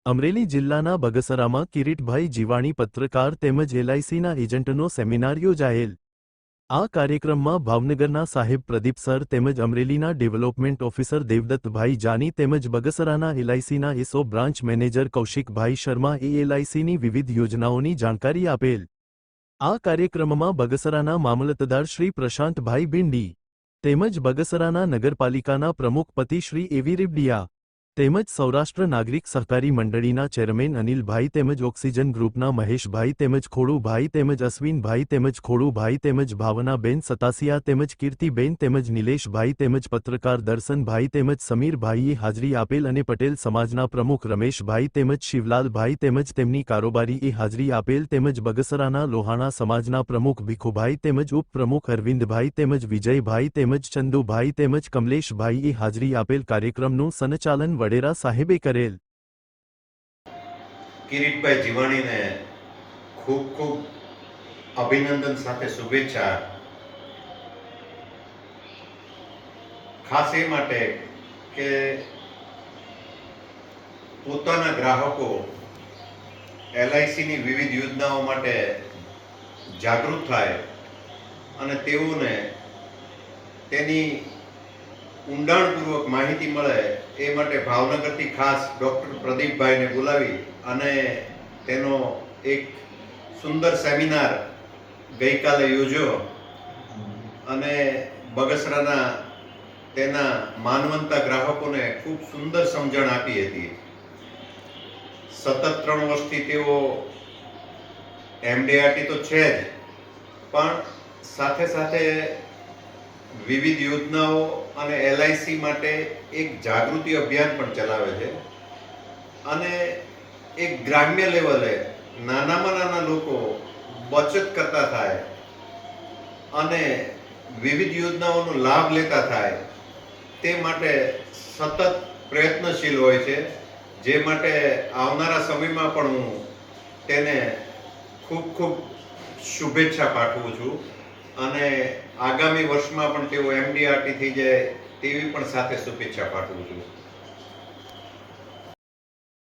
અમરેલી જિલ્લાના બગસરામાં કિરીટભાઈ જીવાણી પત્રકાર તેમજ એલઆઈસીના એજન્ટનો સેમિનાર યોજાયેલ। આ કાર્યક્રમમાં ભાવનગરના સાહેબ પ્રદીપ સર તેમજ અમરેલીના ડેવલપમેન્ટ ઓફિસર દેવદત્તભાઈ જાની તેમજ બગસરાના એલઆઈસીના એસઓ બ્રાન્ચ મેનેજર કૌશિકભાઈ શર્માએ એલઆઈસીની વિવિધ યોજનાઓની જાણકારી આપેલ। આ કાર્યક્રમમાં બગસરાના મામલતદાર શ્રી પ્રશાંતભાઈ બિંડી તેમજ બગસરાના નગરપાલિકાના પ્રમુખ પતિ શ્રી એવી રેબડિયા તેમજ સૌરાષ્ટ્ર નાગરિક સહકારી મંડળીના ચેરમેન અનિલભાઈ તેમજ ઓક્સિજન ગ્રુપના મહેશભાઈ તેમજ ખોડુભાઈ તેમજ અશ્વિનભાઈ તેમજ ખોડુભાઈ તેમજ ભાવનાબેન સતાસિયા તેમજ કીર્તિબેન તેમજ નિલેશભાઈ તેમજ પત્રકાર દર્શનભાઈ તેમજ સમીરભાઈએ હાજરી આપેલ અને પટેલ સમાજના પ્રમુખ રમેશભાઈ તેમજ શિવલાલભાઈ તેમજ તેમની કારોબારીએ હાજરી આપેલ તેમજ બગસરાના લોહાણા સમાજના પ્રમુખ ભીખુભાઈ તેમજ ઉપપ્રમુખ અરવિંદભાઈ તેમજ વિજયભાઈ તેમજ ચંદુભાઈ તેમજ કમલેશભાઈએ હાજરી આપેલ। કાર્યક્રમનું સંચાલન વડેરા સાહેબે કરેલ। કિરીટભાઈ જીવાણીને ખૂબ ખૂબ અભિનંદન સાથે શુભેચ્છા। ખાસ એ માટે કે પોતાના ગ્રાહકો એલઆઈસીની વિવિધ યોજનાઓ માટે જાગૃત થાય અને તેઓને તેની ઊંડાણપૂર્વક માહિતી મળે એ માટે ભાવનગરથી ખાસ ડૉક્ટર પ્રદીપભાઈને બોલાવી અને તેનો એક સુંદર સેમિનાર ગઈકાલે યોજ્યો અને બગસરાના તેના માનવંતા ગ્રાહકોને ખૂબ સુંદર સમજણ આપી હતી। સતત 3 વર્ષથી તેઓ એમડીઆરટી તો છે જ, પણ સાથે સાથે વિવિધ યોજનાઓ અને એલઆઈસી માટે એક જાગૃતિ અભિયાન પણ ચલાવે છે અને એક ગ્રામ્ય લેવલે નાનામાં નાના લોકો બચત કરતા થાય અને વિવિધ યોજનાઓનો લાભ લેતા થાય તે માટે સતત પ્રયત્નશીલ હોય છે, જે માટે આવનારા સમયમાં પણ હું તેને ખૂબ ખૂબ શુભેચ્છા પાઠવું છું અને આગામી વર્ષમાં પણ તેઓ એમડીઆરટી થઈ જાય તેવી પણ સાથે શુભેચ્છા પાઠવું છું।